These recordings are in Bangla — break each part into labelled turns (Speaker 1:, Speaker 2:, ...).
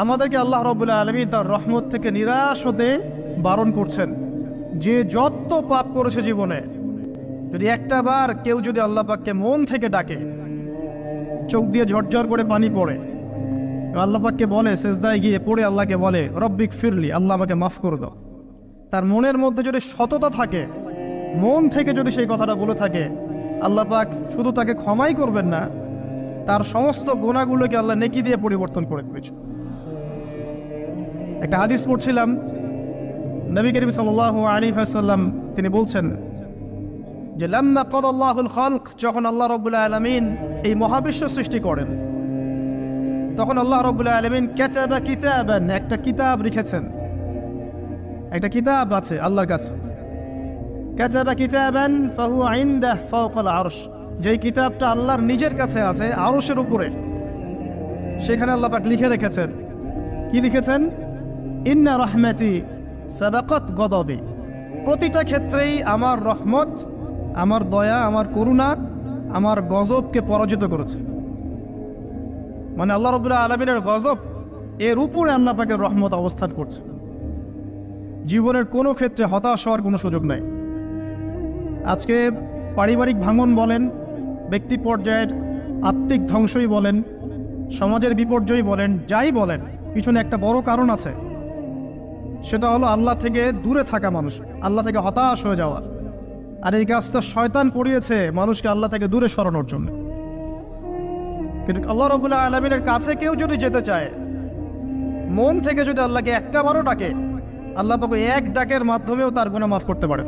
Speaker 1: আমাদেরকে আল্লাহ রাব্বুল আলামিন তার রহমত থেকে নিরাশ হতে বারণ করছেন। যে যত পাপ করেছে জীবনে, যদি একটা বার কেউ যদি আল্লাহ পাককে মন থেকে ডাকে, চোখ দিয়ে ঝরঝর করে পানি পড়ে, আল্লাহ পাককে বলে, সেজদায় গিয়ে পড়ে আল্লাহকে বলে রব্বিক ফিরলি, আল্লাহ আমাকে মাফ করে দাও, তার মনের মধ্যে যদি সততা থাকে, মন থেকে যদি সেই কথাটা বলে থাকে, আল্লাহ পাক শুধু তাকে ক্ষমাই করবেন না, তার সমস্ত গুনাহগুলোকে আল্লাহ নেকি দিয়ে পরিবর্তন করে দিয়েছে। একটা হাদিস পড়ছিলাম, নবী করিম সাল্লাল্লাহু আলাইহি ওয়াসাল্লাম তিনি বলছেন যে লাম্মা কাদাল্লাহুল খালক, যখন আল্লাহ রাব্বুল আলামিন এই মহাবিশ্ব সৃষ্টি করেন, তখন আল্লাহ রাব্বুল আলামিন কাতাবা কিতাবান, একটা কিতাব লিখেছেন, একটা কিতাব আছে আল্লাহর কাছে। কাতাবা কিতাবান ফাহুয়া ইনদাহু ফাওকাল আরশ, যেই কিতাবটা আল্লাহর নিজের কাছে আছে আরশের উপরে, সেখানে আল্লাহ পাক লিখে রেখেছেন। কি লিখেছেন? ইন্না রাহমাতি সাবাকাত গদাবি, প্রতিটা ক্ষেত্রেই আমার রহমত, আমার দয়া, আমার করুণা আমার গজবকে পরাজিত করেছে। মানে আল্লাহ রাব্বুল আলামিনের গজব এর উপরে আল্লাহ পাকের রহমত অবস্থান করছে। জীবনের কোনো ক্ষেত্রে হতাশ হওয়ার কোনো সুযোগ নাই। আজকে পারিবারিক ভাঙন বলেন, ব্যক্তি পর্যায়ের আত্মিক ধ্বংসই বলেন, সমাজের বিপর্যয় বলেন, যাই বলেন, পিছনে একটা বড় কারণ আছে। সেটা হলো আল্লাহ থেকে দূরে থাকা মানুষ, আল্লাহ থেকে হতাশ হয়ে যাওয়া। আর এই কাজটা শয়তান করিয়েছে মানুষকে আল্লাহ থেকে দূরে সরানোর জন্য। কিন্তু আল্লাহ রাব্বুল আলামিনের কাছে কেউ যদি যেতে চায়, মন থেকে যদি আল্লাহকে একটা বারও ডাকে, আল্লাহ পাক এক ডাকের মাধ্যমেও তার গুনাহ মাফ করতে পারে।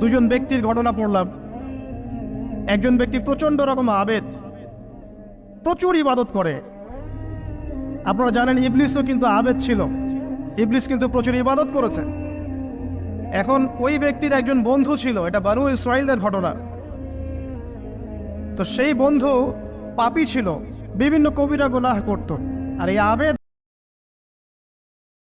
Speaker 1: দুজন ব্যক্তির ঘটনা পড়লাম। একজন ব্যক্তি প্রচন্ড রকম আবেদ, প্রচুর ইবাদত করে। আপনারা জানেন ইবলিসও কিন্তু আবেদ ছিল, ইবলিস কিন্তু প্রচুর ইবাদত করেছে। এখন ওই ব্যক্তির একজন বন্ধু ছিল, এটা বানু ইসরাঈলের ঘটনা। তো সেই বন্ধু পাপী ছিল, বিভিন্ন কবিরা গুনাহ করত। আর এই আবেদ